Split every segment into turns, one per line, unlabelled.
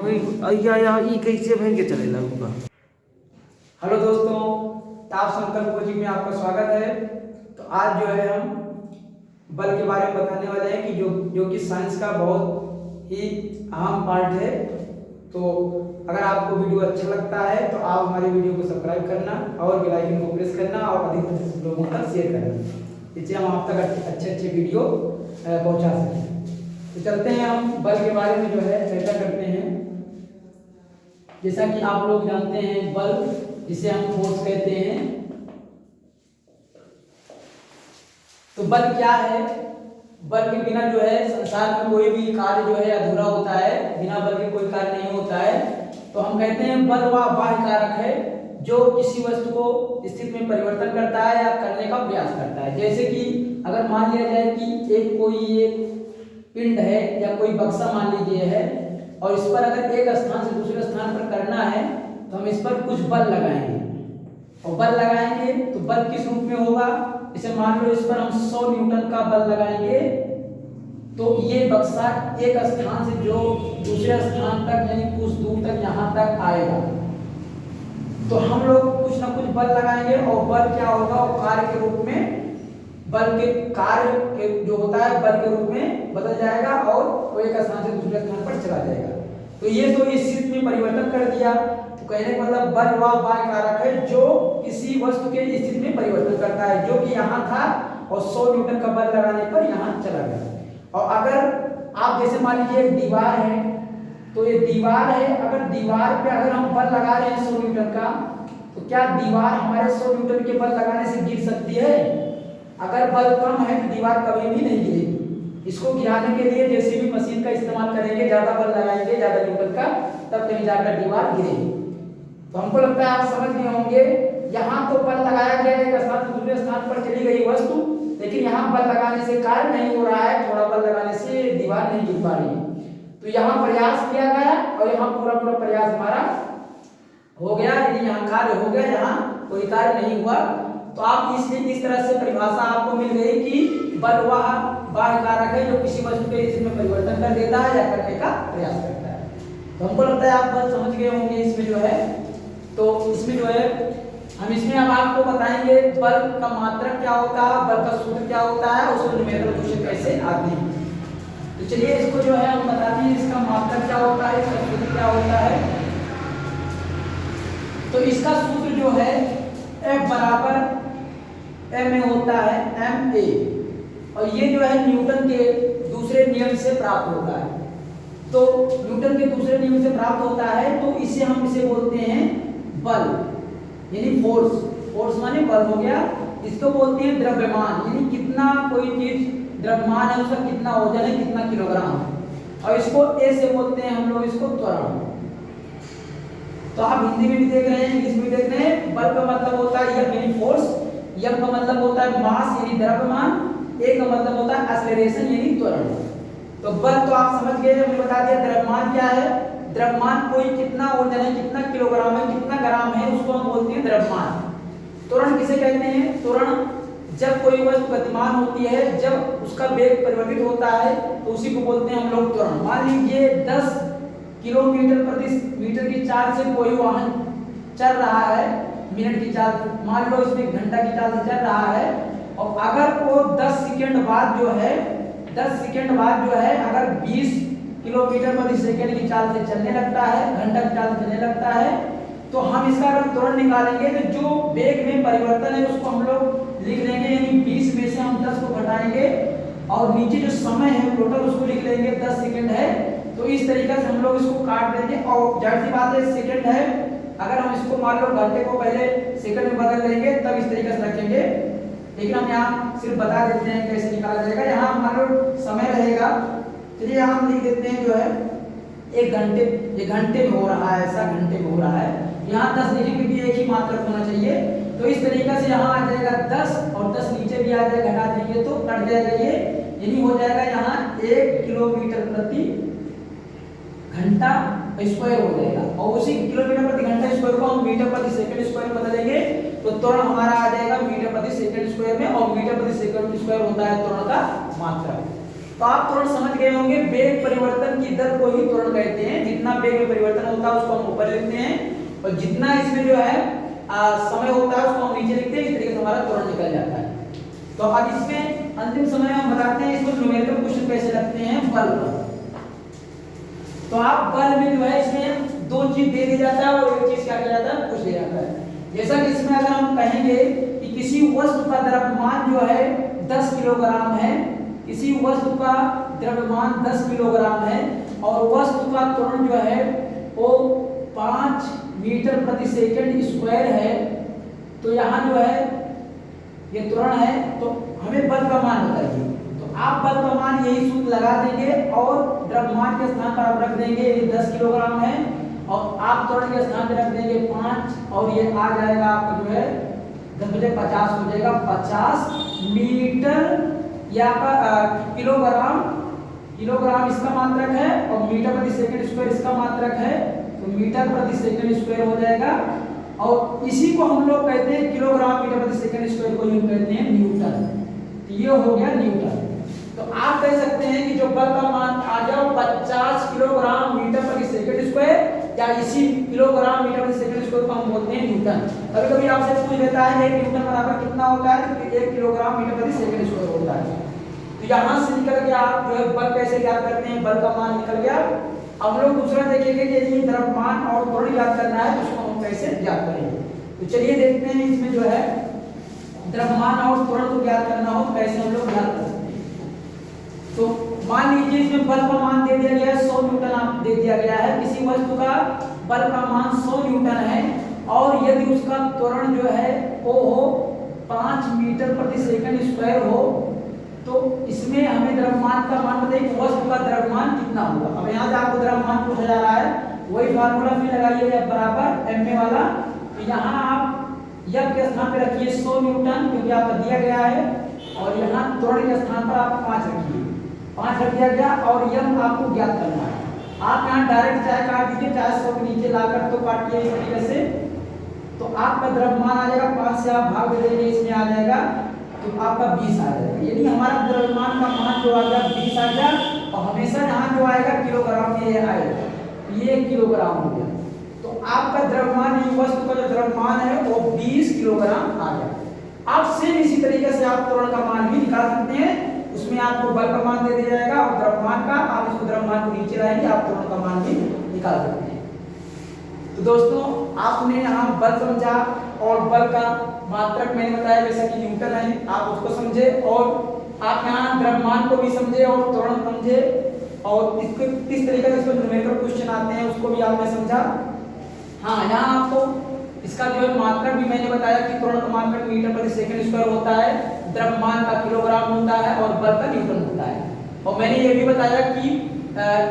भाई अय्या ई कैसे बहन के चले लगूंगा।
हेलो दोस्तों, ताप संकल्प कोचिंग में आपका स्वागत है। तो आज जो है हम बल के बारे में बताने वाले हैं कि जो कि साइंस का बहुत ही अहम पार्ट है। तो अगर आपको वीडियो अच्छा लगता है तो आप हमारे वीडियो को सब्सक्राइब करना और बेल आइकन को प्रेस करना और अधिक लोगों तक शेयर करना, जिससे हम आप तक अच्छे वीडियो पहुंचा सकें। तो चलते हैं, हम बल के बारे में जो है चर्चा करते हैं। जैसा कि आप लोग जानते हैं, बल जिसे हम फोर्स कहते हैं। तो बल क्या है? बल के बिना जो है संसार में कोई भी कार्य जो है अधूरा होता है। बिना बल के कोई कार्य नहीं होता है। तो हम कहते हैं बल वह बाह्य कारक है जो किसी वस्तु को स्थिति में परिवर्तन करता है या करने का प्रयास करता है। जैसे कि अगर मान लिया जाए कि कोई एक पिंड है या कोई बक्सा मान लीजिए है, और इस पर अगर एक स्थान से दूसरे स्थान पर करना है तो हम इस पर कुछ बल लगाएंगे। और बल लगाएंगे तो बल किस रूप में होगा? जैसे मान लो इस पर हम 100 न्यूटन का बल लगाएंगे तो ये बक्सा एक स्थान से जो दूसरे स्थान तक यानी कुछ दूर तक यहाँ तक आएगा। तो हम लोग कुछ ना कुछ बल लगाएंगे और बल क्या होगा? वो कार्य के रूप में, बल के कार्य के जो होता है बल के रूप में बदल जाएगा और वो एक स्थान से दूसरे स्थान पर चला जाएगा। तो ये तो इस स्थिति में परिवर्तन कर दिया। तो कहने का मतलब बल वह बाह्य कारक है जो किसी वस्तु के स्थिति में परिवर्तन करता है, जो कि यहाँ था और 100 न्यूटन का बल लगाने पर यहाँ चला गया। और अगर आप जैसे मान लीजिए एक दीवार है, तो ये दीवार है, अगर दीवार पे अगर हम बल लगा रहे हैं 100 न्यूटन का, तो क्या दीवार हमारे 100 न्यूटन के बल लगाने से गिर सकती है? अगर बल कम है तो दीवार कभी भी नहीं गिरेगी। इसको गिराने के लिए जेसीबी मशीन का इस्तेमाल करेंगे, ज्यादा बल लगाएंगे, ज्यादा न्यूटन का, तब कहीं जाकर दीवार गिरेगी। तो हमको लगता है आप समझ गए होंगे। यहाँ तो बल लगाया गया, एक स्थान से दूसरे स्थान पर चली गई वस्तु, लेकिन यहाँ बल लगाने से कार्य नहीं हो रहा है, थोड़ा बल लगाने से दीवार नहीं गिर पा रही है। तो यहाँ प्रयास किया गया और यहाँ पूरा प्रयास हमारा हो गया, यदि यहाँ कार्य हो गया, यहाँ कोई कार्य नहीं हुआ। तो आप इसलिए इस तरह से परिभाषा आपको मिल गई कि बल वह बाह्य कारक है जो किसी वस्तु के स्थिति में परिवर्तन कर देता है या करने का प्रयास करता है। तो हमको लगता है आप बल समझ गए होंगे इसमें जो है। तो इसमें जो है हम इसमें अब आपको बताएंगे बल का मात्रक क्या होता है, बल का सूत्र क्या होता है, उसको न्यूमेरिकल क्वेश्चन कैसे आते हैं। तो चलिए इसको जो है हम बताते हैं, इसका मात्रक क्या होता है, इसका सूत्र क्या होता है। तो इसका सूत्र जो है F बराबर M में होता है ma, और ये जो है न्यूटन के दूसरे नियम से प्राप्त होता है। तो न्यूटन के दूसरे नियम से प्राप्त होता है, तो हम इसे बोलते हैं बल यानी फोर्स। फोर्स माने बल हो गया। इसको बोलते हैं द्रव्यमान, यानी कितना कोई चीज द्रव्यमान है, उसका कितना वजन है, कितना किलोग्राम है। और इसको ए से बोलते हैं हम लोग इसको त्वरण। तो आप हिंदी में भी देख रहे हैं, इंग्लिश में भी देख रहे हैं। बल का मतलब होता है F यानी फोर्स, F का मतलब होता है मास यानी द्रव्यमान, A का मतलब होता है एक्सेलरेशन यानी त्वरण। तो बल तो आप समझ गए, हमने बता दिया। द्रव्यमान क्या है? द्रव्यमान कोई कितना वजन है, कितना किलोग्राम है, कितना ग्राम है, उसको हम बोलते हैं द्रव्यमान। त्वरण किसे कहते हैं? त्वरण जब कोई वस्तु गतिमान होती है, जब उसका वेग परिवर्तित होता है, तो उसी को बोलते हैं हम लोग त्वरण। मान लीजिए 10 किलोमीटर प्रति मीटर की चाल से कोई वाहन चल रहा है, मिनट की चाल, मान लो इसमें घंटा की चाल से चल रहा है, और अगर वो 10 सेकंड बाद जो है अगर 20 किलोमीटर प्रति सेकंड की चाल से चलने लगता है, घंटा की चाल से चलने लगता है, तो हम इसका अगर त्वरण निकालेंगे तो जो वेग में परिवर्तन है उसको हम लोग लिख लेंगे, यानी 20 में से हम 10 को घटाएंगे और नीचे जो समय है टोटल उसको लिख लेंगे, 10 सेकंड है। तो इस तरीके से हम लोग इसको काट देंगे। और जाहिर सी बात है सेकंड है, अगर हम इसको मान लो घंटे को पहले सेकंड में बदल लेंगे तब इस तरीके से रखेंगे, लेकिन हम यहाँ सिर्फ बता देते हैं कैसे निकाला जाएगा। यहाँ मान लो समय रहेगा, चलिए यहाँ हम लिख देते हैं जो है एक घंटे, ये घंटे में हो रहा है, ऐसा घंटे में हो रहा है। यहाँ 10 नीचे भी एक ही मात्रक होना चाहिए। तो इस तरीके से यहाँ आ जाएगा 10 और 10 नीचे भी आ जाएगा, घटा देंगे तो कट जाएगा ये, यानी हो जाएगा यहाँ 1 किलोमीटर प्रति घंटा स्क्वायर हो जाएगा। और उसी किलोमीटर प्रति घंटा स्क्वायर को हम मीटर प्रति सेकंड स्क्वायर में बदलेंगे तो त्वरण हमारा आ जाएगा मीटर प्रति सेकंड स्क्वायर में, और मीटर प्रति सेकंड स्क्वायर होता है त्वरण का मात्रक। तो आप त्वरण समझ गए होंगे, वेग परिवर्तन की दर को ही त्वरण कहते हैं। जितना वेग में परिवर्तन होता है उसको हम ऊपर लिखते हैं और जितना इसमें जो है समय होता है उसको हम नीचे लिखते हैं। इस तरीके से हमारा त्वरण निकल जाता है। तो अब इसमें अंतिम समय में हम बताते हैं इसको न्यूमेरिकल क्वेश्चन कैसे रखते हैं बल पर। तो आप बल में जो है इसमें दो चीज दे दिया जाता है और एक चीज क्या किया जाता है, पूछ दिया जाता है। जैसा कि इसमें अगर हम कहेंगे कि किसी वस्तु का द्रव्यमान जो है 10 किलोग्राम है, किसी वस्तु का द्रव्यमान 10 किलोग्राम है और वस्तु का त्वरण जो है वो 5 मीटर प्रति सेकंड स्क्वायर है, तो यहाँ जो है ये त्वरण है, तो हमें बल का मान बताइए। तो आप बल का मान यही सूत्र लगा देंगे और द्रव्यमान के स्थान पर आप रख देंगे ये 10 किलोग्राम है और आप त्वरण के स्थान पर रख देंगे 5 और ये आ जाएगा आपका जो है 10/50 हो जाएगा 50 मीटर। ये आपका किलोग्राम इसका मात्रक है और मीटर प्रति सेकंड स्क्वायर इसका मात्रक है, तो मीटर प्रति सेकंड स्क्वायर हो जाएगा। और इसी को हम लोग कहते हैं किलोग्राम मीटर प्रति सेकंड स्क्वायर को हम कहते हैं न्यूटन। ये हो गया न्यूटन। तो आप कह सकते हैं कि जो बल का मान आ जाओ 50 किलोग्राम मीटर प्रति सेकंड स्क्वायर या इसी किलोग्राम मीटर प्रति सेकंड स्क्वायर को हम बोलते हैं न्यूटन। कभी कभी आपसे पूछ लेता है 1 न्यूटन बराबर कितना होता है, तो 1 किलोग्राम मीटर प्रति सेकंड स्क्वायर होता है। तो यहाँ से निकल गया आप जो है बल कैसे ज्ञात करते हैं, बल का मान निकल गया। अब लोग दूसरा देखेंगे कि यदि द्रव्यमान और त्वरण ज्ञात करना है तो उसको हम कैसे ज्ञात करेंगे। तो चलिए देखते हैं इसमें जो है द्रव्यमान और त्वरण को ज्ञात करना हो कैसे हम लोग ज्ञात कर सकते हैं। तो मान लीजिए इसमें बल का मान दे दिया गया है 100 न्यूटन आप दे दिया गया है। किसी वस्तु का बल का मान 100 न्यूटन है और यदि उसका त्वरण जो है वो हो 5 मीटर प्रति सेकंड स्क्वायर हो, तो इसमें हमें द्रव्यमान का मान बताइए वस्तु का द्रव्यमान कितना होगा। अब यहाँ से आपको द्रव्यमान पूछा जा रहा है, वही फार्मूला फिर लगाइए बराबर एम वाला। तो यहाँ आप यह के स्थान पे रखिए 100 न्यूटन क्योंकि आपका दिया गया है और यहाँ त्वरण के स्थान पर आप 5 रखिए, 5 रख दिया गया और यह आपको ज्ञात करना है। आप यहाँ डायरेक्ट चाहे काट दीजिए, चाहे 100 के नीचे लाकर तो काटिए इस तरीके से, तो आपका द्रव्यमान आ जाएगा 5 से आप भाग दे देंगे, इसमें आ जाएगा तो आपका 20 आ जाएगा। यदि हमारा द्रव्यमान का मान जो आ गया 20 आ गया और हमेशा यहाँ जो आएगा किलोग्राम में ये आएगा, ये किलोग्राम हो गया। तो आपका द्रव्यमान वस्तु का जो द्रव्यमान है वो 20 किलोग्राम आ गया। आप सेम इसी तरीके से आप त्वरण का मान भी निकाल सकते हैं। उसमें आपको बल का मान दे दिया जाएगा और द्रव्यमान का आप इसको द्रव्यमान को नीचे लाएंगे, आप त्वरण का मान भी निकाल सकते हैं। तो दोस्तों आपने यहाँ बल समझा और बल का मात्रक मैंने बताया जैसा कि न्यूटन है, आप उसको समझे और आप यहाँ द्रव्यमान को भी समझे और त्वरण समझे और इसको किस तरीके से इसको न्यूमेरिकल क्वेश्चन आते हैं उसको भी आपने समझा। हाँ, यहाँ आपको इसका जो है मात्रक भी मैंने बताया कि त्वरण का मात्रक मीटर प्रति सेकंड स्क्वायर होता है, द्रव्यमान का किलोग्राम होता है और बल का न्यूटन होता है। और मैंने ये भी बताया कि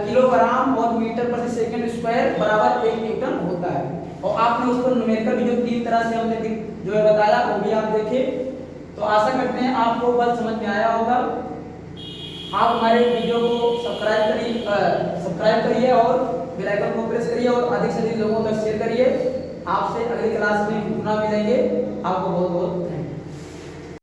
किलोग्राम और मीटर प्रति सेकंड स्क्वायर बराबर 1 न्यूटन होता है। और आपने उसको न्यूमेरिकल भी जो 3 तरह से हमने जो है बताया वो भी आप देखें। तो आशा करते हैं आपको बल समझ में आया होगा। आप हमारे वीडियो को सब्सक्राइब करिए और बेल आइकन को प्रेस करिए और अधिक से अधिक लोगों तक शेयर करिए। आपसे अगली क्लास में पुनः मिलेंगे। आपको बहुत बहुत धन्यवाद।